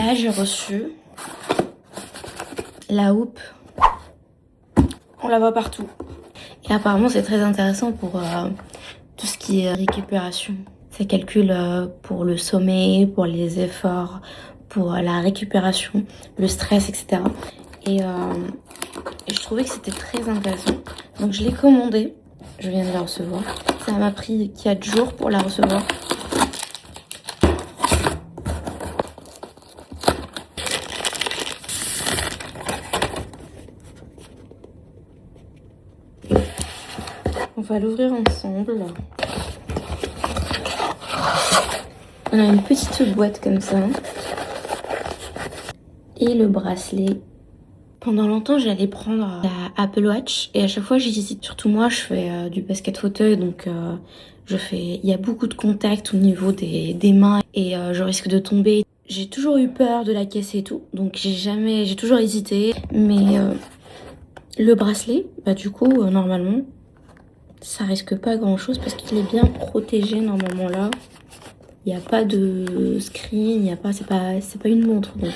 Là, j'ai reçu la houppe. On la voit partout. Et apparemment, c'est très intéressant pour tout ce qui est récupération. Ça calcule pour le sommeil, pour les efforts, pour la récupération, le stress, etc. Et je trouvais que c'était très intéressant. Donc je l'ai commandé. Je viens de la recevoir. Ça m'a pris 4 jours pour la recevoir. On va l'ouvrir ensemble. On a une petite boîte comme ça. Et le bracelet. Pendant longtemps, j'allais prendre la Apple Watch. Et à chaque fois, j'hésite. Surtout moi, je fais du basket fauteuil. Donc, il y a beaucoup de contact au niveau des mains. Et je risque de tomber. J'ai toujours eu peur de la casser et tout. Donc, j'ai toujours hésité. Mais le bracelet, bah du coup, normalement, ça risque pas grand chose parce qu'il est bien protégé normalement là. Il n'y a pas de screen, c'est pas une montre donc.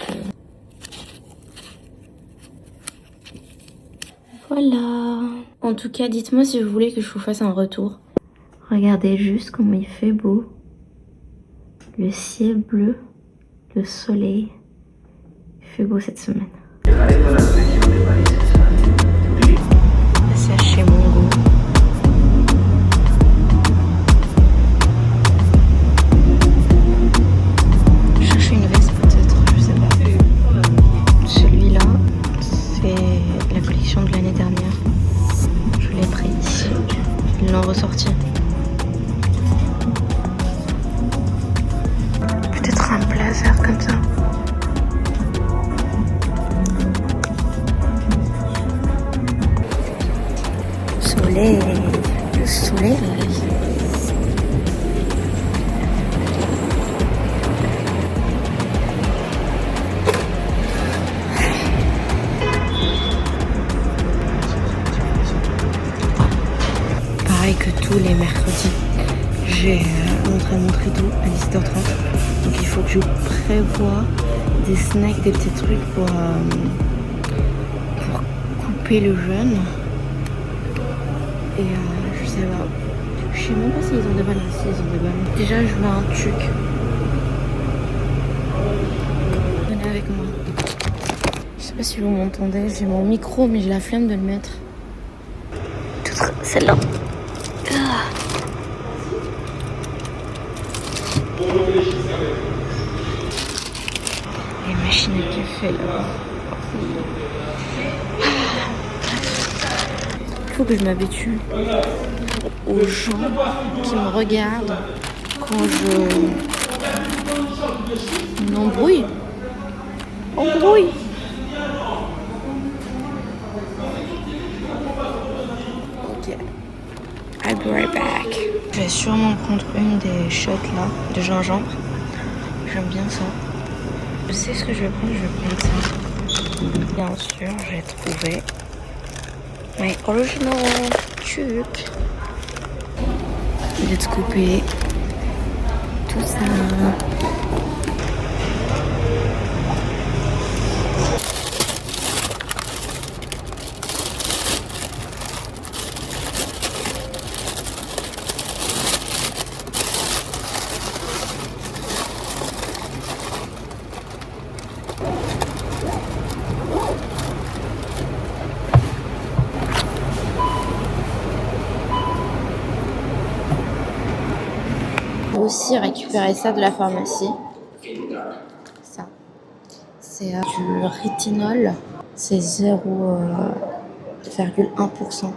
Voilà. En tout cas, dites-moi si vous voulez que je vous fasse un retour. Regardez juste comment il fait beau. Le ciel bleu, le soleil. Il fait beau cette semaine. C'est chez Mongo. Je cherche une veste peut-être, je sais pas. Celui-là, c'est la collection de l'année dernière. Je l'ai pris ici. Ils l'ont ressorti. Peut-être un blazer comme ça. Soleil, le soleil. Pareil que tous les mercredis, j'ai l'entraînement tôt à 17h30. Donc il faut que je prévoie des snacks, des petits trucs pour couper le jeûne. Et je sais pas. Je sais même pas s'ils ont des bananes. Si, ils ont des bananes. Déjà, je veux un tuc. Venez avec moi. Je sais pas si vous m'entendez. J'ai mon micro, mais j'ai la flemme de le mettre. Celle-là. Ah. Les machines à café là. Il faut que je m'habitue aux gens qui me regardent quand je m'embrouille. Embrouille. Ok. I'll be right back. Je vais sûrement prendre une des shots là de gingembre. J'aime bien ça. Je sais ce que je vais prendre ça. Bien sûr, j'ai trouvé my original truc. Je vais te couper tout ça. Aussi récupérer ça de la pharmacie. Ça, c'est du rétinol. C'est 0,1%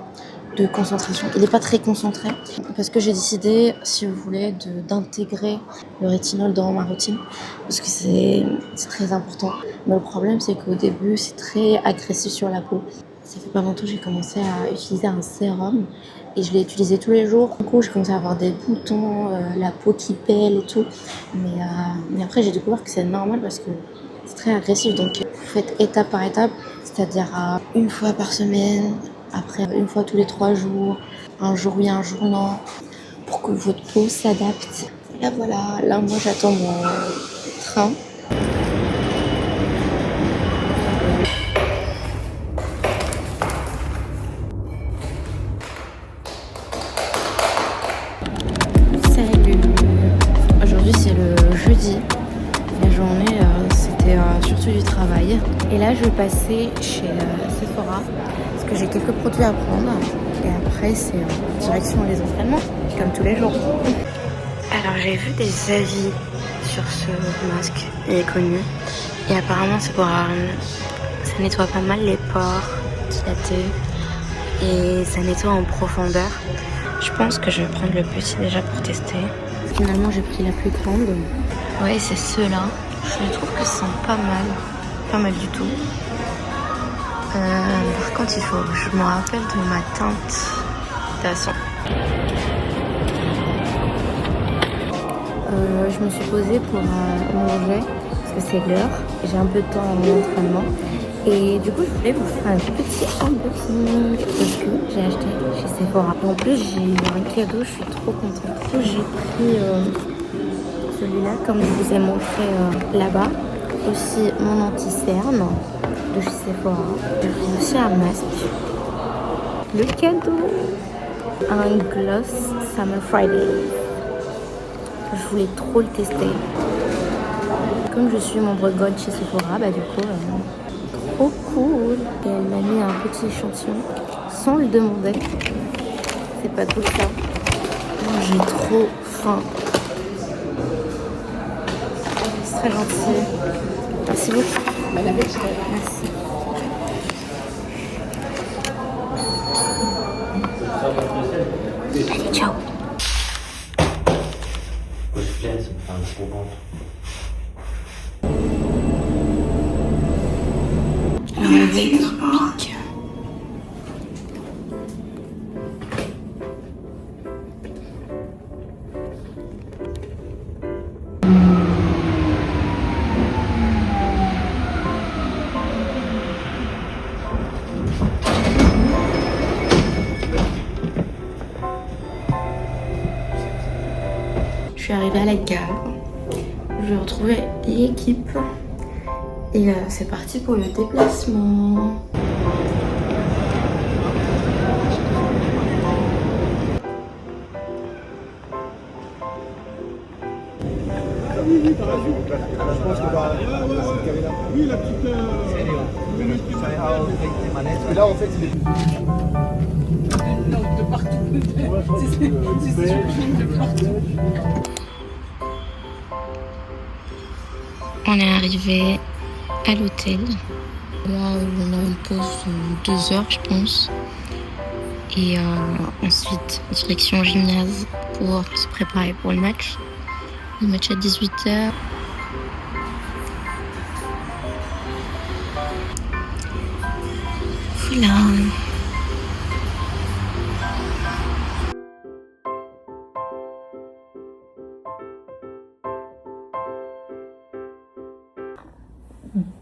de concentration. Il n'est pas très concentré parce que j'ai décidé, si vous voulez, d'intégrer le rétinol dans ma routine parce que c'est très important. Mais le problème, c'est qu'au début, c'est très agressif sur la peau. Ça fait pas longtemps que j'ai commencé à utiliser un sérum et je l'ai utilisé tous les jours. Du coup, j'ai commencé à avoir des boutons, la peau qui pèle et tout. Mais après, j'ai découvert que c'est normal parce que c'est très agressif. Donc, vous faites étape par étape, c'est-à-dire une fois par semaine, après une fois tous les 3 jours, un jour oui, un jour non, pour que votre peau s'adapte. Et là, voilà, là, moi, j'attends mon train. sortie du travail. Et là, je vais passer chez Sephora parce que j'ai quelques produits à prendre. Et après, c'est direction les entraînements, comme tous les jours. Alors, j'ai vu des avis sur ce masque, il est connu. Et apparemment, c'est pour... ça nettoie pas mal les pores dilatés. Et ça nettoie en profondeur. Je pense que je vais prendre le petit déjà pour tester. Finalement, j'ai pris la plus grande. Ouais, c'est ceux-là. Je trouve que ça sent pas mal. Pas mal du tout. Par contre, il faut que je me rappelle de ma teinte. De toute façon. Je me suis posée pour manger parce que c'est l'heure. J'ai un peu de temps en entraînement. Et du coup, je voulais vous faire un petit unboxing parce que j'ai acheté chez Sephora. En plus, j'ai eu un cadeau, je suis trop contente. J'ai pris celui-là, comme je vous ai montré là-bas. Aussi mon anti-cerne de chez Sephora. J'ai pris aussi un masque. Le cadeau, un gloss Summer Friday. Je voulais trop le tester. Comme je suis membre Gold chez Sephora, bah du coup... trop cool. Et elle m'a mis un petit échantillon sans le demander. C'est pas tout ça. Moi j'ai trop faim. C'est très gentil. Merci beaucoup. Merci. Allez, ciao. Avec pique. Je suis arrivée à la gare. Je vais retrouver l'équipe. Et c'est parti pour le déplacement. Oui, la petite. Et là, en fait, il est. De partout. C'est de partout. On est arrivé à l'hôtel. Là, on a une pause de 2 heures, je pense. Et ensuite, direction gymnase pour se préparer pour le match. Le match à 18h. Voilà.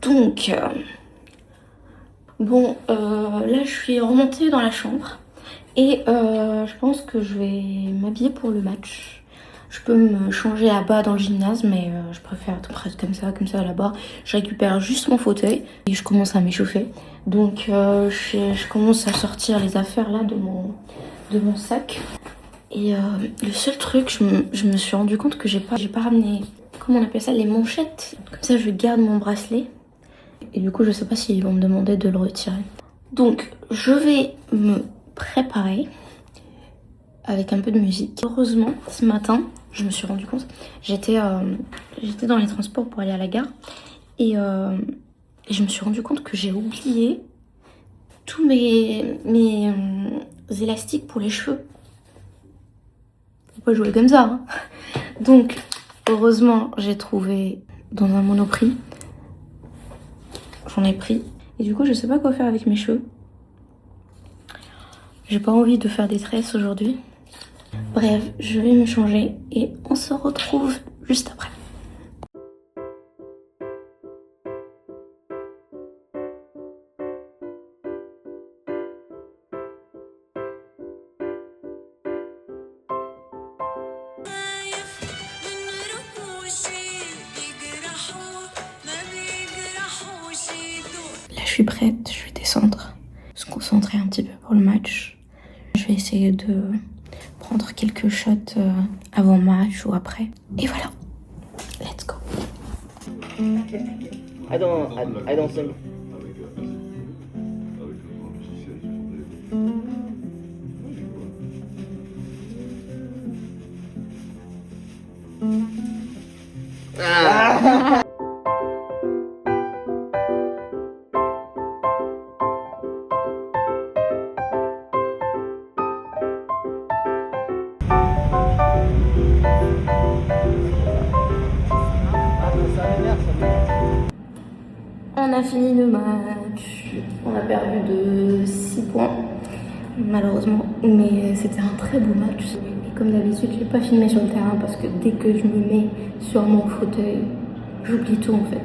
Donc, bon, là je suis remontée dans la chambre et je pense que je vais m'habiller pour le match. Je peux me changer à bas dans le gymnase, mais je préfère tout presque comme ça là-bas. Je récupère juste mon fauteuil et je commence à m'échauffer. Donc je commence à sortir les affaires là de mon sac. Et le seul truc, je me suis rendu compte que j'ai pas ramené, comment on appelle ça, les manchettes. Comme ça je garde mon bracelet. Et du coup je sais pas s'ils vont me demander de le retirer. Donc je vais me préparer avec un peu de musique. Heureusement, ce matin, je me suis rendu compte, j'étais dans les transports pour aller à la gare et je me suis rendu compte que j'ai oublié tous mes élastiques pour les cheveux. Faut pas jouer comme ça, hein. Donc, heureusement, j'ai trouvé dans un Monoprix. J'en ai pris. Et du coup, je sais pas quoi faire avec mes cheveux. J'ai pas envie de faire des tresses aujourd'hui. Bref, je vais me changer et on se retrouve juste après. Là, je suis prête, je vais descendre, se concentrer un petit peu pour le match. Je vais essayer de prendre quelques shots avant match ou après. Et voilà, let's go. I don't think. Avec le logiciel sur son téléphone. Ah. On a fini le match, on a perdu de 6 points malheureusement, mais c'était un très beau match. Et comme d'habitude, je n'ai pas filmé sur le terrain parce que dès que je me mets sur mon fauteuil, j'oublie tout en fait.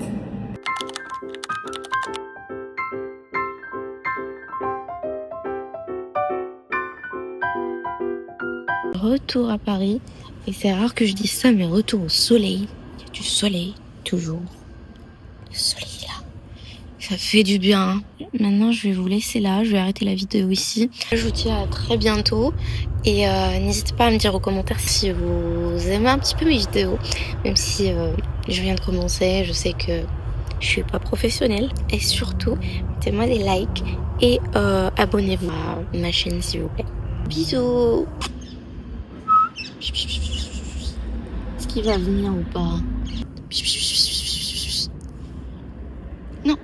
Retour à Paris, et c'est rare que je dise ça, mais retour au soleil. Il y a du soleil, toujours. Le soleil est là. Ça fait du bien. Maintenant, je vais vous laisser là. Je vais arrêter la vidéo ici. Je vous dis à très bientôt. Et n'hésitez pas à me dire aux commentaires si vous aimez un petit peu mes vidéos. Même si je viens de commencer, je sais que je suis pas professionnelle. Et surtout, mettez-moi des likes et abonnez-vous à ma chaîne s'il vous plaît. Bisous. Est-ce qu'il va venir ou pas? Non.